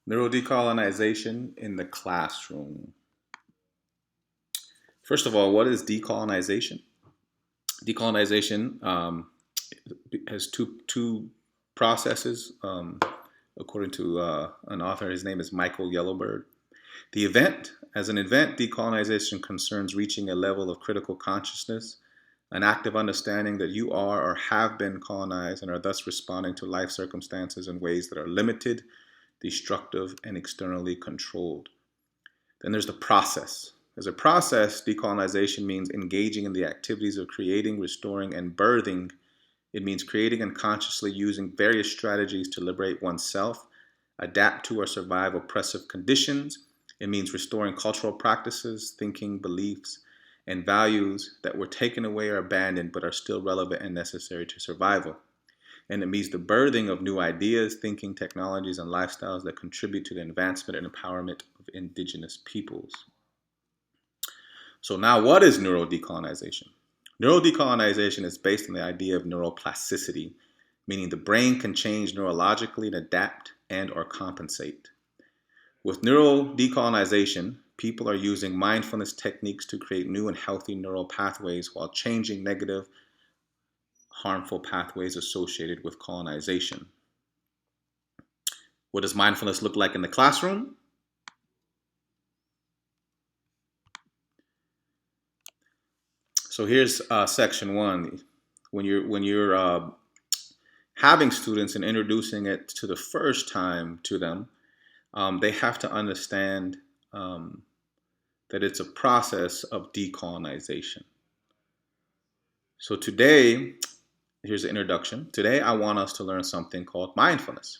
Neurodecolonization in the classroom. First of all, what is decolonization? Decolonization has two processes, according to an author. His name is Michael Yellowbird. The event, as an event, decolonization concerns reaching a level of critical consciousness, an active understanding that you are or have been colonized and are thus responding to life circumstances in ways that are limited, destructive, and externally controlled. Then there's the process. As a process, decolonization means engaging in the activities of creating, restoring, and birthing. It means creating and consciously using various strategies to liberate oneself, adapt to or survive oppressive conditions. It means restoring cultural practices, thinking, beliefs, and values that were taken away or abandoned but are still relevant and necessary to survival. And it means the birthing of new ideas, thinking, technologies, and lifestyles that contribute to the advancement and empowerment of indigenous peoples. So now, what is neurodecolonization? Neurodecolonization is based on the idea of neuroplasticity, meaning the brain can change neurologically and adapt and or compensate. With neurodecolonization, people are using mindfulness techniques to create new and healthy neural pathways while changing negative, harmful pathways associated with colonization. What does mindfulness look like in the classroom? So here's section one. When you're having students and introducing it to the first time to them, they have to understand that it's a process of decolonization. So today, here's the introduction. Today, I want us to learn something called mindfulness.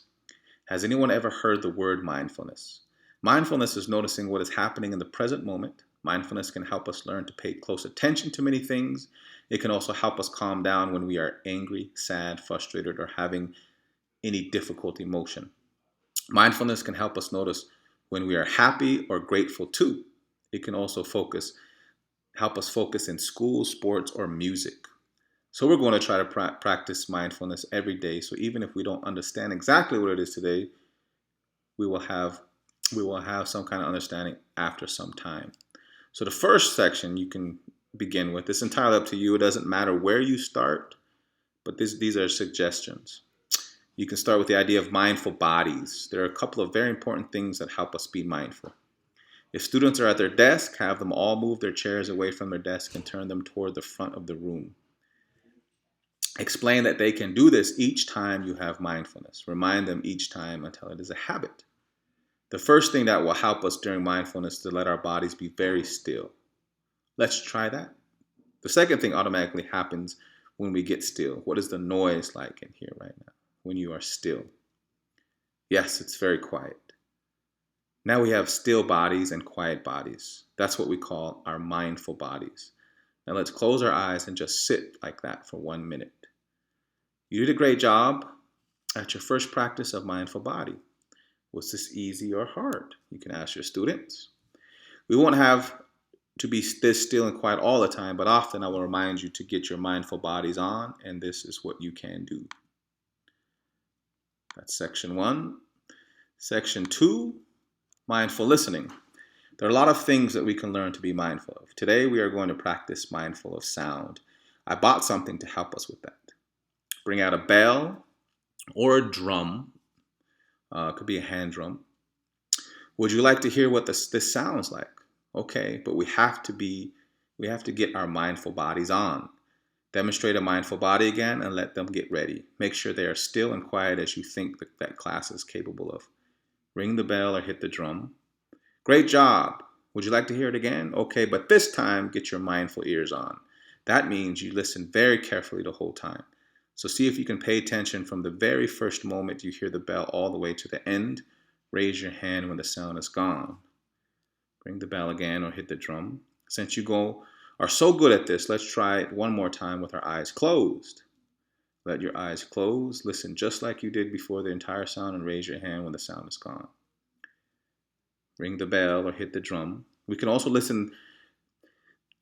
Has anyone ever heard the word mindfulness? Mindfulness is noticing what is happening in the present moment. Mindfulness can help us learn to pay close attention to many things. It can also help us calm down when we are angry, sad, frustrated, or having any difficult emotion. Mindfulness can help us notice when we are happy or grateful too. It can also help us focus in school, sports, or music. So we're going to try to practice mindfulness every day. So even if we don't understand exactly what it is today, we will have some kind of understanding after some time. So the first section you can begin with. It's entirely up to you. It doesn't matter where you start, but these are suggestions. You can start with the idea of mindful bodies. There are a couple of very important things that help us be mindful. If students are at their desk, have them all move their chairs away from their desk and turn them toward the front of the room. Explain that they can do this each time you have mindfulness. Remind them each time until it is a habit. The first thing that will help us during mindfulness is to let our bodies be very still. Let's try that. The second thing automatically happens when we get still. What is the noise like in here right now when you are still? Yes, it's very quiet. Now we have still bodies and quiet bodies. That's what we call our mindful bodies. Now let's close our eyes and just sit like that for 1 minute. You did a great job at your first practice of mindful body. Was this easy or hard? You can ask your students. We won't have to be this still and quiet all the time, but often I will remind you to get your mindful bodies on, and this is what you can do. That's section one. Section two, mindful listening. There are a lot of things that we can learn to be mindful of. Today we are going to practice mindful of sound. I bought something to help us with that. Bring out a bell or a drum. Could be a hand drum. Would you like to hear what this sounds like? Okay, but we have to get our mindful bodies on. Demonstrate a mindful body again and let them get ready. Make sure they are still and quiet as you think that class is capable of. Ring the bell or hit the drum. Great job. Would you like to hear it again? Okay, but this time get your mindful ears on. That means you listen very carefully the whole time. So see if you can pay attention from the very first moment you hear the bell all the way to the end. Raise your hand when the sound is gone. Ring the bell again or hit the drum. Since you are so good at this, let's try it one more time with our eyes closed. Let your eyes close. Listen just like you did before the entire sound and raise your hand when the sound is gone. Ring the bell or hit the drum. We can also listen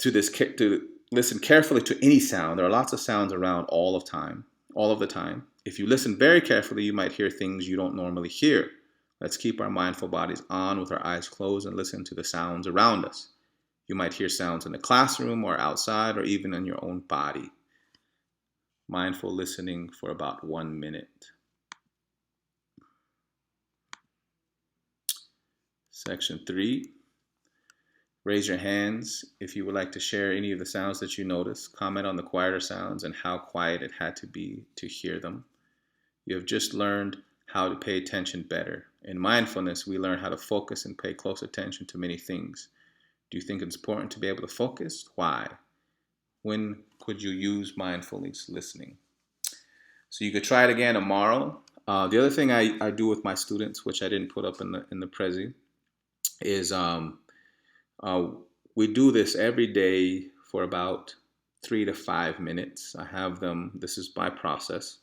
carefully to any sound. There are lots of sounds around all of the time. If you listen very carefully, you might hear things you don't normally hear, Let's keep our mindful bodies on with our eyes closed and listen to the sounds around us. You might hear sounds in the classroom or outside or even in your own body. Mindful listening for about 1 minute. Section 3. Raise your hands if you would like to share any of the sounds that you notice. Comment on the quieter sounds and how quiet it had to be to hear them. You have just learned how to pay attention better. In mindfulness, we learn how to focus and pay close attention to many things. Do you think it's important to be able to focus? Why? When could you use mindfulness listening? So you could try it again tomorrow. The other thing I do with my students, which I didn't put up in the Prezi, is we do this every day for about 3 to 5 minutes. I have them, this is my process.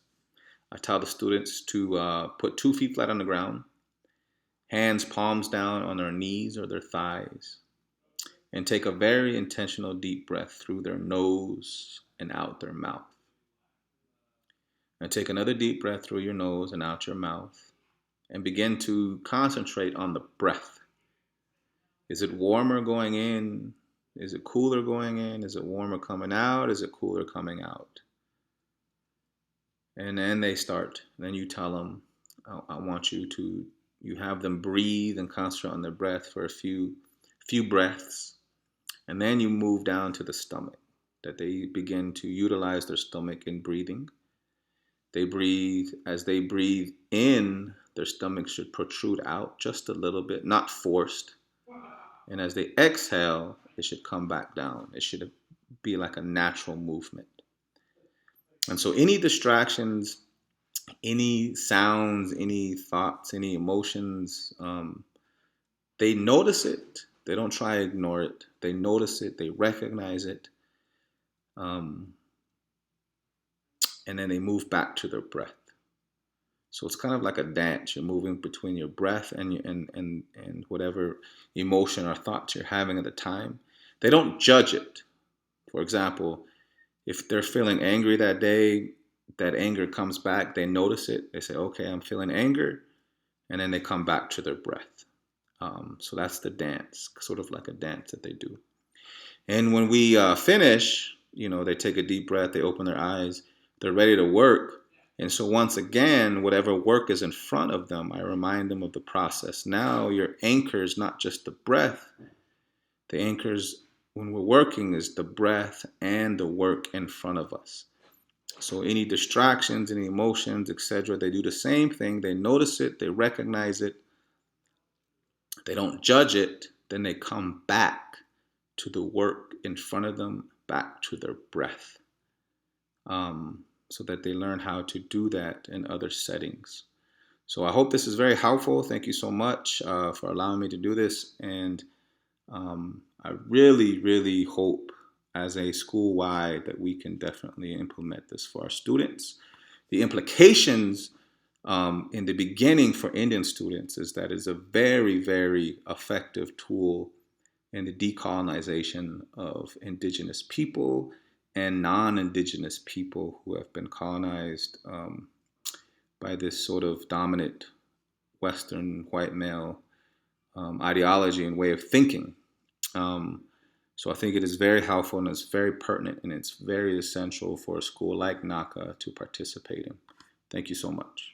I tell the students to put 2 feet flat on the ground, hands palms down on their knees or their thighs, and take a very intentional deep breath through their nose and out their mouth. Now take another deep breath through your nose and out your mouth, and begin to concentrate on the breath. Is it warmer going in? Is it cooler going in? Is it warmer coming out? Is it cooler coming out? And then they start. Then you tell them, I want you have them breathe and concentrate on their breath for a few breaths. And then you move down to the stomach, that they begin to utilize their stomach in breathing. They breathe. As they breathe in, their stomach should protrude out just a little bit, not forced. And as they exhale, it should come back down. It should be like a natural movement. And so any distractions, any sounds, any thoughts, any emotions, they notice it. They don't try to ignore it. They notice it. They recognize it. And then they move back to their breath. So it's kind of like a dance. You're moving between your breath and whatever emotion or thoughts you're having at the time. They don't judge it. For example, if they're feeling angry that day, that anger comes back, they notice it. They say, okay, I'm feeling anger. And then they come back to their breath. So that's the dance, sort of like a dance that they do. And when we finish, they take a deep breath, they open their eyes, they're ready to work. And so once again, whatever work is in front of them, I remind them of the process. Now your anchor is not just the breath. The anchors when we're working is the breath and the work in front of us. So any distractions, any emotions, etc., they do the same thing. They notice it, they recognize it, they don't judge it, then they come back to the work in front of them, back to their breath, so that they learn how to do that in other settings. So I hope this is very helpful. Thank you so much for allowing me to do this. And I really, really hope as a school-wide that we can definitely implement this for our students. The implications in the beginning for Indian students is that it's a very, very effective tool in the decolonization of indigenous people and non-indigenous people who have been colonized by this sort of dominant Western white male ideology and way of thinking. So I think it is very helpful and it's very pertinent and it's very essential for a school like NACA to participate in. Thank you so much.